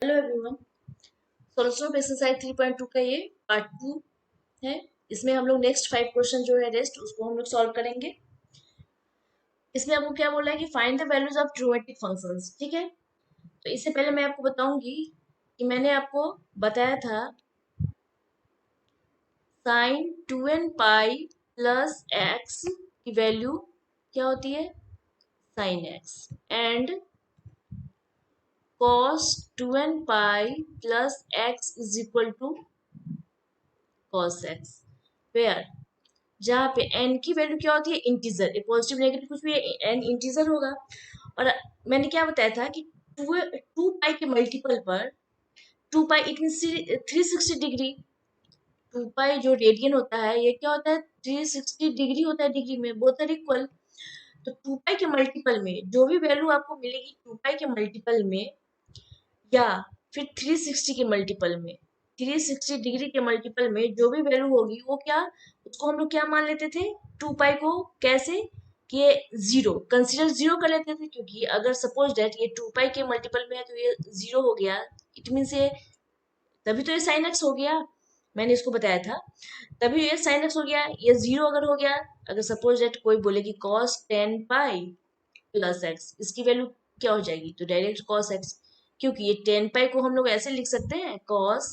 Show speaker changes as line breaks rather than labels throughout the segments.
Hello everyone. Solution of exercise 3.2 का ये part 2 है। इसमें हम लोग नेक्स्ट 5 क्वेश्चन जो है रेस्ट उसको हम लोग सॉल्व करेंगे। इसमें आपको क्या बोला है कि find the values of trigonometric functions. ठीक है, तो इससे पहले मैं आपको बताऊंगी कि मैंने आपको बताया था sine 2n pi plus x की वैल्यू क्या होती है, sine x, and cos 2n pi plus x is equal to cos x, where जहाँ पे n की वैल्यू क्या होती है, इंटीजर। ये पॉजिटिव नेगेटिव कुछ भी n इंटीजर होगा। और मैंने क्या बताया था कि टू पाई के मल्टीपल पर two pi it mean 360 degree. Two pi जो रेडियन होता है ये क्या होता है, 360 डिग्री होता है डिग्री में, बोथ आर इक्वल। तो टू पाई के मल्टीपल में जो भी वैल्यू आपको मिलेगी टू पाई के मल्टीपल में या फिर 360 के मल्टीपल में, 360 डिग्री के मल्टीपल में जो भी वैल्यू होगी वो क्या, उसको हम लोग क्या मान लेते थे, टू पाई को कैसे, कि ये जीरो कंसिडर जीरो कर लेते थे, क्योंकि अगर सपोज डेट ये टू पाई के मल्टीपल में है तो ये जीरो हो गया। इट मीन ये तभी तो ये साइन एक्स हो गया, मैंने इसको बताया था। तभी ये साइन एक्स हो गया, ये जीरो अगर हो गया, अगर सपोज डेट कोई बोले कि cos 10 पाई प्लस एक्स, इसकी वैल्यू क्या हो जाएगी, तो डायरेक्ट cos एक्स, क्योंकि ये 10 पाई को हम लोग ऐसे लिख सकते हैं cos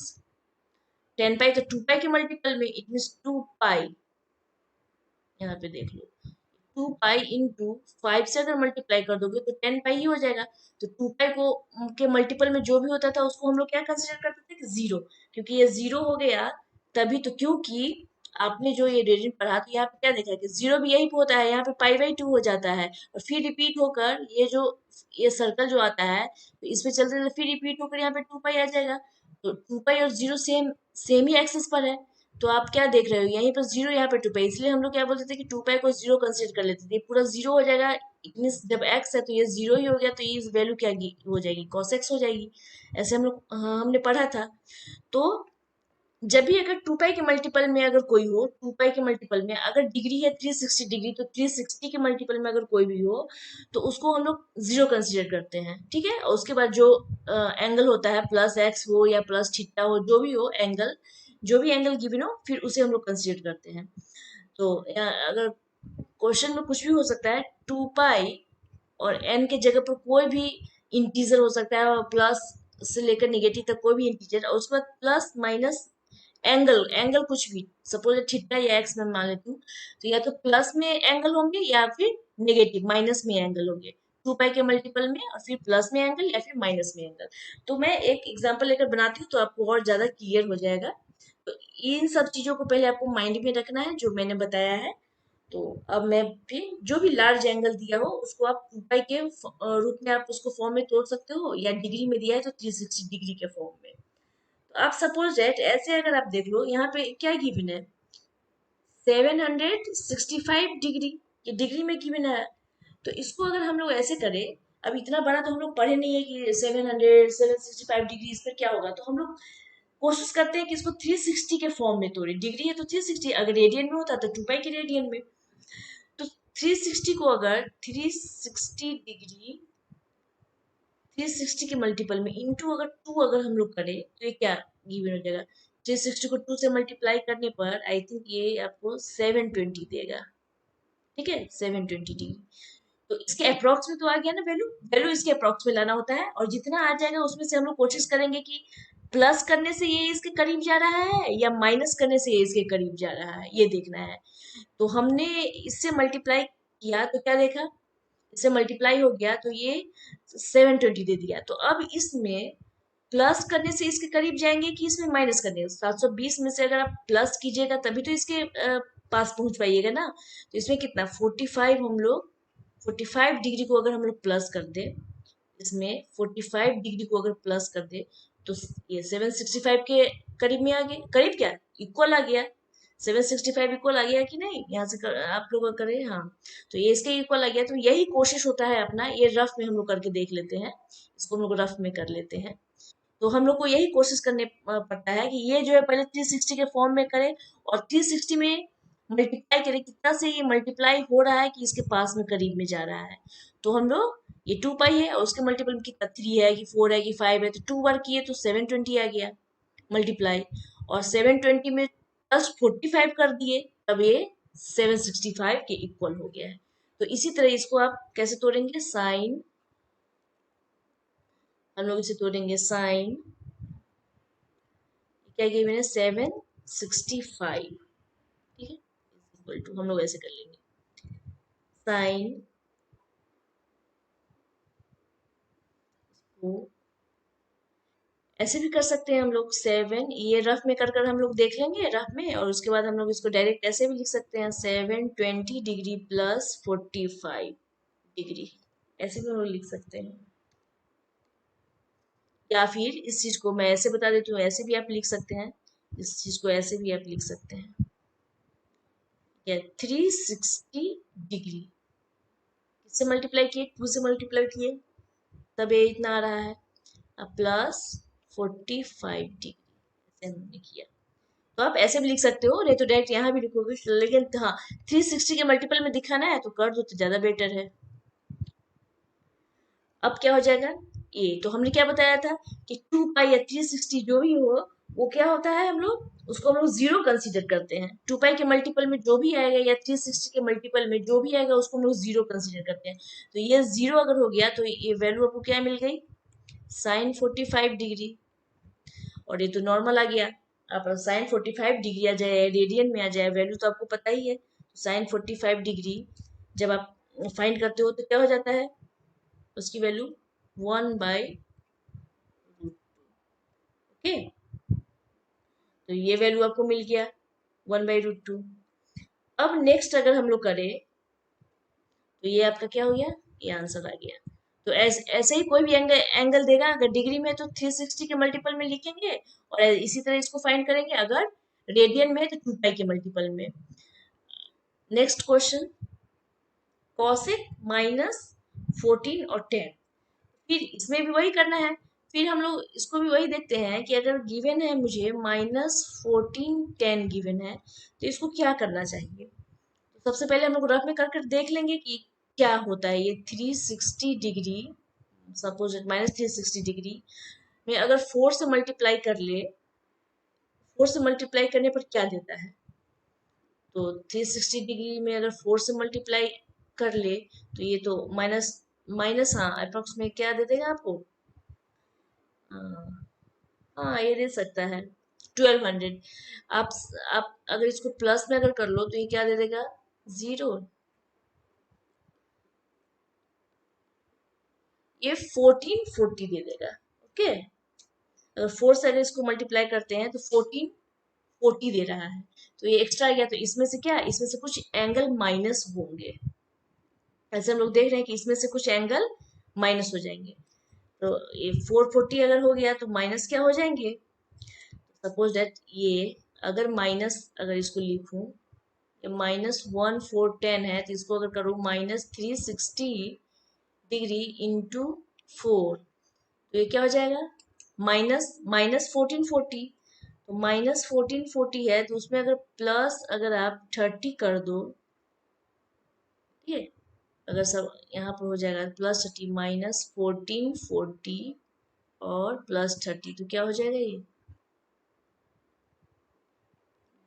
10 पाई, तो 2 पाई के मल्टीपल में इट मीन 2 पाई, यहाँ पे देख लो 2 पाई इंटू 5 से अगर मल्टीप्लाई कर दोगे तो 10 पाई ही हो जाएगा। तो 2 पाई को के मल्टीपल में जो भी होता था उसको हम लोग क्या कंसिडर करते थे, जीरो, क्योंकि ये जीरो हो गया। तभी तो, क्योंकि आपने जो ये रेडियन पढ़ा तो यहाँ पे क्या देखा कि जीरो भी यही पे होता है, यहाँ पे पाई/2 हो जाता है, और फिर रिपीट होकर ये जो ये सर्कल जो आता है तो इसमें चलते चलते फिर रिपीट होकर यहाँ पे 2 पाई आ जाएगा। तो 2 पाई और जीरो सेम सेम ही एक्सिस पर है। तो आप क्या देख रहे हो, यहीं पर जीरो यहाँ पे 2 पाई, इसलिए हम लोग क्या बोलते थे कि 2 पाई को जीरो कंसिडर कर लेते थे, पूरा जीरो हो जाएगा। इट मीन्स जब एक्स है तो ये जीरो ही हो गया, तो ये वैल्यू क्या हो जाएगी, cos x हो जाएगी। ऐसे हम लोग हमने पढ़ा था। तो जब भी अगर 2 पाई के मल्टीपल में अगर कोई हो, 2 पाई के मल्टीपल में अगर डिग्री है 360 डिग्री, तो 360 के मल्टीपल में अगर कोई भी हो तो उसको हम लोग जीरो कंसिडर करते हैं। ठीक है, और उसके बाद जो एंगल होता है प्लस एक्स हो या प्लस थीटा हो, जो भी हो एंगल, जो भी एंगल गिवन हो फिर उसे हम लोग कंसिडर करते हैं। तो अगर क्वेश्चन में कुछ भी हो सकता है, 2 पाई और एन के जगह पर कोई भी इंटीजर हो सकता है, और प्लस से लेकर निगेटिव तक कोई भी इंटीजर, और उसके बाद प्लस माइनस एंगल, एंगल कुछ भी, सपोज थीटा या एक्स में मान लेती हूँ, तो या तो प्लस में एंगल होंगे या फिर नेगेटिव माइनस में एंगल होंगे। 2 पाई के मल्टीपल में और फिर प्लस में एंगल या फिर माइनस में एंगल। तो मैं एक एग्जांपल लेकर बनाती हूँ तो आपको और ज्यादा क्लियर हो जाएगा। तो इन सब चीजों को पहले आपको माइंड में रखना है जो मैंने बताया है। तो अब मैं फिर जो भी लार्ज एंगल दिया हो उसको आप 2 पाई के रूप में आप उसको फॉर्म में तोड़ सकते हो, या डिग्री में दिया है तो 360 डिग्री के फॉर्म में। तो आप सपोज दैट ऐसे अगर आप देख लो यहाँ पे क्या गिवन है, 765 डिग्री, ये डिग्री में गिवन है। तो इसको अगर हम लोग ऐसे करें, अब इतना बड़ा तो हम लोग पढ़े नहीं है कि 765 डिग्री इस पर क्या होगा, तो हम लोग कोशिश करते हैं कि इसको 360 के फॉर्म में तोड़े। डिग्री है तो 360, अगर रेडियन में होता तो 2 पाई के रेडियन में। तो 360 को अगर 360 के मल्टीपल में इंटू अगर 2 अगर हम लोग करें तो ये क्या गिवन हो जाएगा, 360 को 2 से मल्टीप्लाई करने पर आई थिंक ये आपको 720 देगा। ठीक है, 720 डिग्री। तो इसके अप्रोक्स में तो आ गया ना वैल्यू, वैल्यू इसके अप्रोक्स में लाना होता है, और जितना आ जाएगा उसमें से हम लोग कोशिश करेंगे कि प्लस करने से ये इसके करीब जा रहा है या माइनस करने से ये इसके करीब जा रहा है, ये देखना है। तो हमने इससे मल्टीप्लाई किया तो क्या देखा, इससे मल्टीप्लाई हो गया तो ये 720 दे दिया। तो अब इसमें प्लस करने से इसके करीब जाएंगे कि इसमें माइनस करने, 720 में से अगर आप प्लस कीजिएगा तभी तो इसके पास पहुंच पाइएगा ना। तो इसमें कितना 45, हम लोग 45 डिग्री को अगर हम लोग प्लस कर दे, इसमें 45 डिग्री को अगर प्लस कर दे तो ये 765 के करीब में आ गए, करीब क्या इक्वल आ गया, 765 इक्वल आ गया कि नहीं, यहाँ से आप लोग करें, हाँ। तो ये इसके इक्वल आ गया, तो यही कोशिश होता है अपना, ये रफ में हम लोग करके देख लेते हैं, इसको हम लोग रफ में कर लेते हैं। तो हम लोग को यही कोशिश करने पड़ता है कि ये जो है पहले 360 के फॉर्म में करें, और 360 में मल्टीप्लाई करें, कितना से ये मल्टीप्लाई हो रहा है कि इसके पास में करीब में जा रहा है। तो हम लोग ये 2 पाई है और उसके मल्टीपल में कितना 3 है कि 4 है कि 5 है, तो 2 बार किए तो 720 आ गया मल्टीप्लाई, और 720 में प्लस 45 कर दिए तब ये 765 के इक्वल हो गया है। तो इसी तरह इसको आप कैसे तोड़ेंगे, साइन, हम लोग इसे तोड़ेंगे साइन, क्या गिवन है 765, ठीक है, इक्वल टू हम लोग ऐसे कर लेंगे साइन को, ऐसे भी कर सकते हैं हम लोग 7, ये रफ में कर कर हम लोग देख लेंगे रफ में, और उसके बाद हम लोग इसको डायरेक्ट ऐसे भी लिख सकते हैं 720 डिग्री प्लस 45 डिग्री, ऐसे भी हम लोग लिख सकते हैं। या फिर इस चीज को मैं ऐसे बता देती हूँ, ऐसे भी आप लिख सकते हैं, इस चीज को ऐसे भी आप लिख सकते हैं, या 360 डिग्री, किससे मल्टीप्लाई किए, 2 से मल्टीप्लाई किए तब ये इतना आ रहा है, अब प्लस 45 डिग्री, ऐसे हमने किया। तो आप ऐसे भी लिख सकते हो, नहीं तो डायरेक्ट यहाँ भी लिखोगे, लेकिन हाँ 360 के मल्टीपल में दिखाना है तो कर दो तो ज्यादा बेटर है। अब क्या हो जाएगा, ये तो हमने क्या बताया था कि 2 पाई या 360 जो भी हो वो क्या होता है, हम लोग उसको हम लोग जीरो कंसीडर करते हैं। 2 पाई के मल्टीपल में जो भी आएगा या 360 के मल्टीपल में जो भी आएगा उसको हम लोग जीरो कंसीडर करते हैं। तो ये जीरो अगर हो गया तो ये वैल्यू आपको क्या मिल गई, साइन 45 डिग्री, और ये तो नॉर्मल आ गया, आप साइन 45 डिग्री आ जाए रेडियन में आ जाए वैल्यू तो आपको पता ही है, साइन 45 डिग्री जब आप फाइंड करते हो तो क्या हो जाता है, उसकी वैल्यू 1/√2, ओके, तो ये वैल्यू आपको मिल गया 1/√2। अब नेक्स्ट अगर हम लोग करें तो ये आपका क्या हो गया, ये आंसर आ गया। तो ऐसे ही कोई भी एंगल देगा, अगर डिग्री में तो 360 के मल्टीपल में लिखेंगे, और इसी तरह इसको फाइंड करेंगे, अगर रेडियन में है तो 2 पाई के मल्टीपल में। नेक्स्ट क्वेश्चन, कॉसेक -14 और 10, फिर इसमें भी वही करना है, फिर हम लोग इसको भी वही देखते हैं कि अगर गिवन है मुझे -14 10 गिवन है तो इसको क्या करना चाहिए। तो सबसे पहले हम लोग रफ में कर कर देख लेंगे कि क्या होता है, ये 360 डिग्री, सपोज -360 डिग्री में अगर 4 से मल्टीप्लाई कर ले, 4 से मल्टीप्लाई करने पर क्या देता है, तो 360 डिग्री में अगर 4 से मल्टीप्लाई कर ले तो ये तो माइनस माइनस, हाँ अप्रोक्स में क्या दे देगा आपको, हाँ हाँ, ये दे सकता है 1200। आप आप अगर इसको प्लस में अगर कर लो तो ये क्या दे देगा, जीरो, ये 1440 दे देगा, ओके। अगर 4 से अगर इसको मल्टीप्लाई करते हैं तो 1440 दे रहा है, तो ये एक्स्ट्रा आ गया, तो इसमें से क्या, इसमें से कुछ एंगल माइनस होंगे, ऐसे हम लोग देख रहे हैं कि इसमें से कुछ एंगल माइनस हो जाएंगे। तो ये 440 अगर हो गया तो माइनस क्या हो जाएंगे, सपोज दैट ये अगर माइनस, अगर इसको लिखूं -1410 है तो इसको अगर करूँ -360 डिग्री × 4 तो ये क्या हो जाएगा, माइनस माइनस 1440, तो -1440 है तो उसमें अगर प्लस अगर आप 30 कर दो, ठीक है, अगर सब यहाँ पर हो जाएगा +30 -1440 और +30 तो क्या हो जाएगा, ये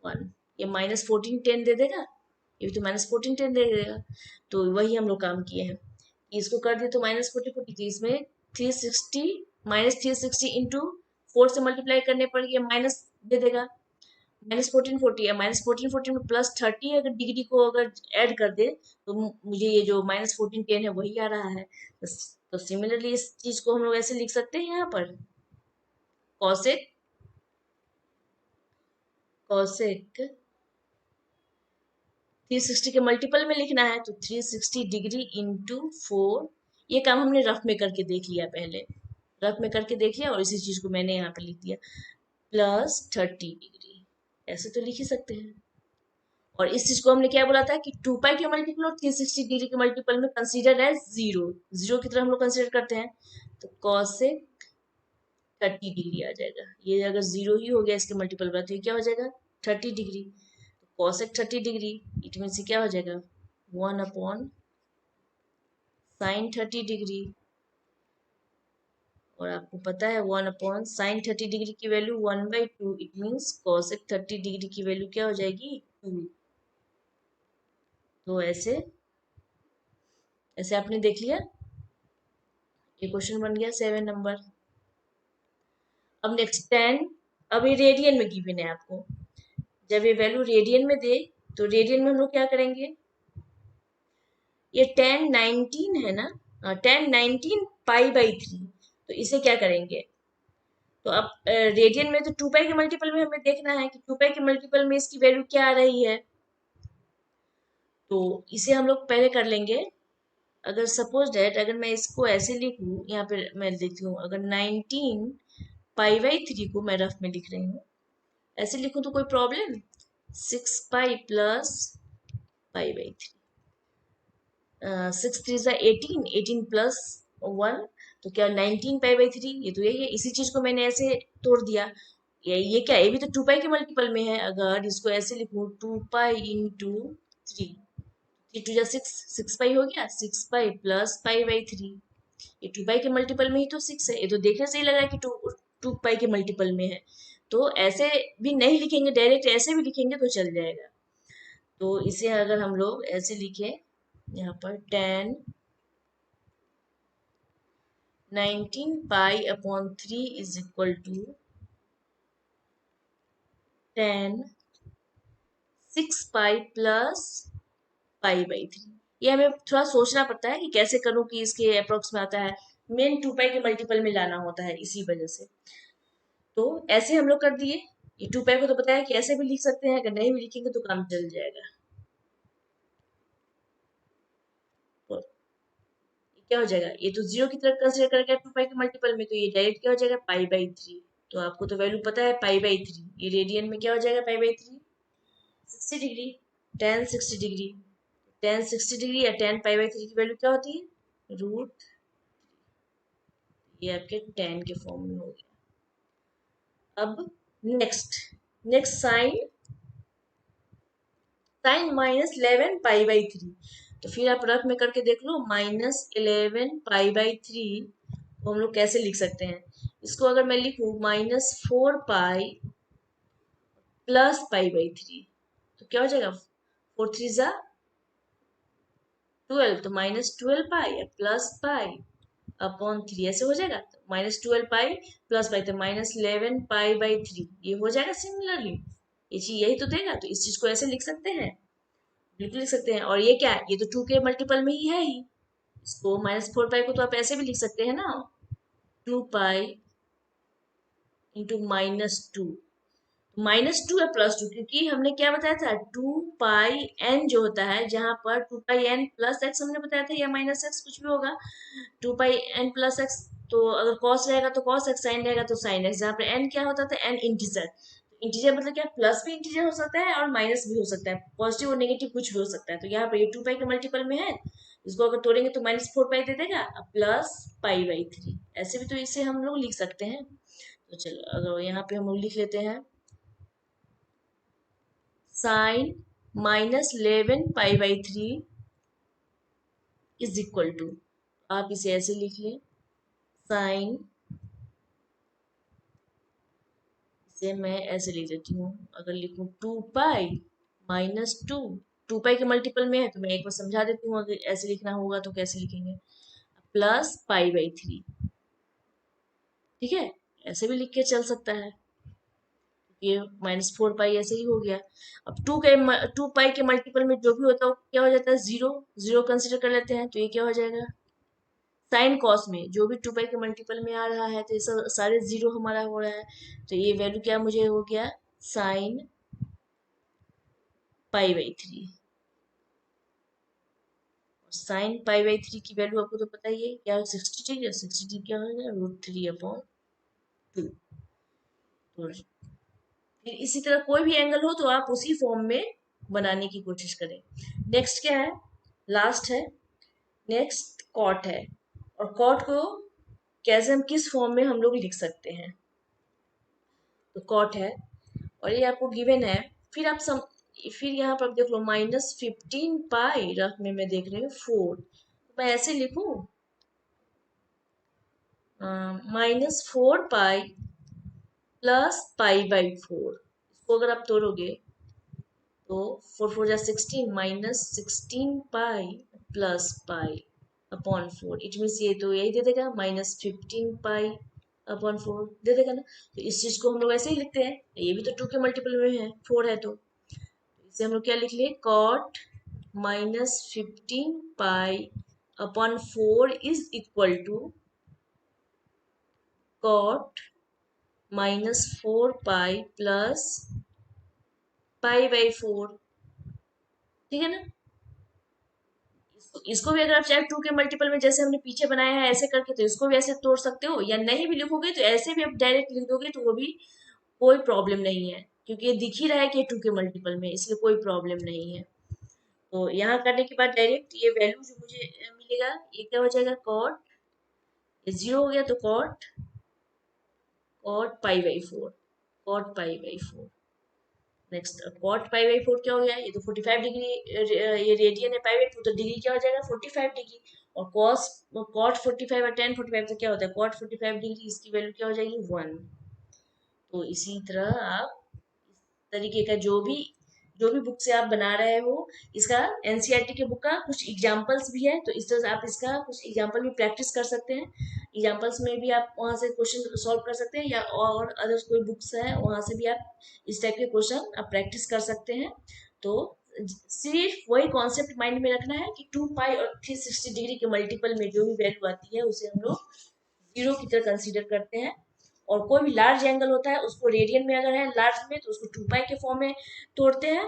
1, ये -1410 दे देगा, ये भी तो -1410 दे देगा। तो वही हम लोग काम किए हैं, इसको कर दिए तो -1440, तो इसमें 360 -360 इंटू 4 से मल्टीप्लाई करने पर ये माइनस दे देगा, -1440 है, -1440 में +30 अगर डिग्री को अगर ऐड कर दे तो मुझे ये जो -1410 है वही आ रहा है। तो सिमिलरली इस चीज को हम लोग ऐसे लिख सकते हैं, यहाँ पर कॉसेक कॉसेक 360 के मल्टीपल में लिखना है तो 360 डिग्री × 4, ये काम हमने रफ में करके देख लिया, पहले रफ में करके देख लिया और इसी चीज को मैंने यहाँ पे लिख दिया +30 डिग्री, ऐसे तो लिख ही सकते हैं। और इस चीज को हमने क्या बोला था कि 2 पाई के मल्टीपल और 360 डिग्री के मल्टीपल में कंसीडर एज जीरो, जीरो की तरह हम लोग कंसीडर करते हैं, तो कॉसेक 30 डिग्री आ जाएगा, ये अगर जीरो ही हो गया इसके मल्टीपल का तो ये क्या हो जाएगा 30 degree, cosec 30 degree, it mean क्या हो जाएगा 1/sin साइन 30 डिग्री, और आपको पता है 1/sin 30 डिग्री की value 1/2, it means cosec 30 degree की वैल्यू क्या हो जाएगी 2। तो ऐसे ऐसे आपने देख लिया, ये क्वेश्चन बन गया 7 नंबर। अब नेक्स्ट 10, अब ये रेडियन में गिवन है आपको, जब ये वैल्यू रेडियन में दे तो रेडियन में हम लोग क्या करेंगे, ये 10 19 है ना, 10 19 π/3, तो इसे क्या करेंगे, तो अब रेडियन में तो 2 पाई के मल्टीपल में हमें देखना है कि 2 पाई के मल्टीपल में इसकी वैल्यू क्या आ रही है, तो इसे हम लोग पहले कर लेंगे। अगर सपोज डेट अगर मैं इसको ऐसे लिखूं, यहाँ पे मैं लिखती हूँ, अगर 19 π/3 को मैं रफ में लिख रही हूँ, ऐसे लिखूं तो कोई प्रॉब्लम, 6 पाई प्लस π/3, 6 3 18, 18 प्लस 1, तो क्या 19 π/3, ये तो यही है, इसी चीज को मैंने ऐसे तोड़ दिया। ये क्या, ये भी तो 2 पाई के मल्टीपल में है, अगर इसको ऐसे लिखूं 2 पाई × 3, 3 2 जा 6, 6 पाई हो गया, 6 पाई प्लस π/3, ये 2 पाई के मल्टीपल में ही तो 6 है, ये तो देखने से ही लग रहा है कि 2 पाई के मल्टीपल में है। तो ऐसे भी नहीं लिखेंगे, डायरेक्ट ऐसे भी लिखेंगे तो चल जाएगा। तो इसे अगर हम लोग ऐसे लिखे, यहाँ पर 19 π/3 is equal to 6 pi plus π/3। ये हमें थोड़ा सोचना पड़ता है कि कैसे करूं कि इसके अप्रोक्स में आता है, मेन 2 पाई के मल्टीपल में लाना होता है, इसी वजह से। तो ऐसे हम लोग कर दिए, ये 2 पाई को तो पता है कि ऐसे भी लिख सकते हैं, अगर नहीं भी लिखेंगे तो काम चल जाएगा। तो क्या हो जाएगा, ये तो 0 की तरफ कंसिडर करेगा 2 पाई के मल्टीपल में, तो ये डायरेक्ट क्या हो जाएगा π/3। तो आपको तो वैल्यू पता है π/3, ये रेडियन में क्या हो जाएगा π/3, 60 डिग्री, 10 60 डिग्री, 10 60 डिग्री या 10 π/3 की वैल्यू क्या होती है रूट, ये आपके 10 के फॉर्म में हो गया। अब नेक्स्ट नेक्स्ट साइन साइन -11 π/3, तो फिर आप रफ में करके देख लो, -11 π/3 को हम लोग कैसे लिख सकते हैं, इसको अगर मैं लिखूं -4 पाई प्लस π/3, तो क्या हो जाएगा, 4 3 जा 12, तो -12 पाई प्लस π/3 ऐसे हो जाएगा, -12 पाई प्लस पाई, तो -11 π/3 ये हो जाएगा सिमिलरली, ये चीज यही तो देगा, तो इस चीज को ऐसे लिख सकते हैं, बिल्कुल लिख सकते हैं। और ये क्या है, ये तो 2 के मल्टीपल में ही है ही, इसको -4 पाई को तो आप ऐसे भी लिख सकते हैं ना, 2 पाई × -2, -2 या +2, क्योंकि हमने क्या बताया था 2 पाई n जो होता है, जहां पर 2 पाई n प्लस एक्स हमने बताया था, या माइनस एक्स कुछ भी होगा, 2 पाई n प्लस एक्स, तो अगर कॉस रहेगा तो कॉस एक्स, साइन रहेगा तो साइन एक्स, जहाँ पर n क्या होता था, n इंटीजर, इंटीजर मतलब क्या, प्लस भी इंटीजर हो सकता है और माइनस भी हो सकता है, पॉजिटिव और नेगेटिव कुछ भी हो सकता है। तो यहाँ पर ये 2 पाई के मल्टीपल में है, इसको अगर तोड़ेंगे तो -4 पाई दे देगा, प्लस π/3, ऐसे भी तो इसे हम लोग लिख सकते हैं। तो चलो अगर यहाँ पे हम लोग लिख लेते हैं साइन -11 π/3 इज इक्वल टू, आप इसे ऐसे लिख लें, साइन, इसे मैं ऐसे लिख देती हूँ, अगर लिखूं 2 पाई -2, 2 पाई के मल्टीपल में है तो मैं एक बार समझा देती हूँ, अगर ऐसे लिखना होगा तो कैसे लिखेंगे, प्लस π/3, ठीक है, ऐसे भी लिख के चल सकता है, ये -4 पाई ऐसे ही हो गया। अब 2 पाई के मल्टीपल में जो भी होता है वो क्या हो जाता है, 0 0 कंसिडर कर लेते हैं, तो ये क्या हो जाएगा, साइन कॉस में जो भी 2 पाई के मल्टीपल में आ रहा है, तो ये सारे 0 हमारा हो रहा है, तो ये वैल्यू क्या मुझे हो गया, साइन π/3, साइन π/3 की वैल्यू आपको तो पता ही है क्या, 60 डिग्री, 60 डिग्री क्या हो जाएगा √3/2। तो फिर इसी तरह कोई भी एंगल हो तो आप उसी फॉर्म में बनाने की कोशिश करें। नेक्स्ट क्या है, लास्ट है, नेक्स्ट कॉट है, और कॉट को कैसे हम किस फॉर्म में हम लोग लिख सकते हैं, तो कॉट है और ये आपको गिवन है, फिर फिर यहाँ पर आप देख लो -15 पाई, रफ में मैं देख रही हूँ 4, मैं ऐसे लिखूं, -4 पाई प्लस पाई बाई 4, इसको अगर आप तोड़ोगे तो 4 4 जा 16, -16 पाई plus pi upon 4, it means ये तो यही दे देगा, -15 पाई अपॉन 4 दे देगा ना। तो इस चीज को हम लोग ऐसे ही लिखते हैं, ये भी तो 2 के मल्टीपल में है, 4 है, तो इसे हम लोग क्या लिख लिए, cot -15 pi upon 4 is equal to cot -4 pi plus pi by 4, ठीक है ना। इसको भी अगर आप चाहे 2 के मल्टीपल में जैसे हमने पीछे बनाया है ऐसे करके, तो इसको भी ऐसे तोड़ सकते हो, या नहीं भी लिखोगे तो ऐसे भी आप डायरेक्ट लिख दोगे तो वो भी कोई प्रॉब्लम नहीं है, क्योंकि ये दिख ही रहा है कि ये 2 के मल्टीपल में, इसलिए कोई प्रॉब्लम नहीं है। तो यहाँ करने के बाद डायरेक्ट ये वैल्यू जो मुझे मिलेगा, ये क्या हो जाएगा, कॉट, ये 0 हो गया तो cot cot pi by 4, cot pi by 4। Next cot pi by 4 क्या हो गया, ये तो 45 डिग्री, ये रेडियन है, पाई बाई 4 तो डिग्री क्या हो जाएगा, 45 डिग्री। और कॉस कॉट 45 और टेन 45 तो क्या होता है, कॉट 45 डिग्री, इसकी वैल्यू क्या हो जाएगी, 1। तो इसी तरह आप इस तरीके का जो भी बुक से आप बना रहे हो, इसका एनसीईआरटी के बुक का कुछ एग्जांपल्स भी है, तो इस तरह से आप इसका कुछ एग्जांपल भी प्रैक्टिस कर सकते हैं। एग्जांपल्स में भी आप वहां से क्वेश्चन सॉल्व कर सकते हैं, या और अदर कोई बुक्स है वहां से भी आप इस टाइप के क्वेश्चन आप प्रैक्टिस कर सकते हैं। तो सिर्फ वही कॉन्सेप्ट माइंड में रखना है कि 2 पाई और 360 डिग्री के मल्टीपल में जो भी वैल्यू आती है उसे हम लोग 0 की तरह कंसीडर करते हैं। और कोई भी लार्ज एंगल होता है उसको रेडियन में अगर है लार्ज में, तो उसको 2 पाई के फॉर्म में तोड़ते हैं,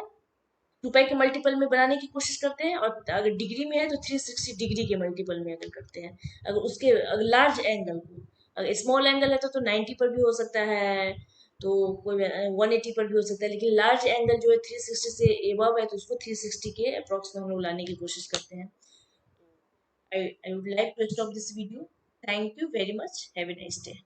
2 पाई के मल्टीपल में बनाने की कोशिश करते हैं, और अगर डिग्री में है तो 360 डिग्री के मल्टीपल में अगर करते हैं। अगर उसके अगर लार्ज एंगल को, अगर स्मॉल एंगल है तो 90 पर भी हो सकता है, तो कोई 180 पर भी हो सकता है, लेकिन लार्ज एंगल जो है 360 से एबव है तो उसको 360 के अप्रोक्स में हम लोग लाने की कोशिश करते हैं। I would like to stop this video. Thank you very much. Have a nice day.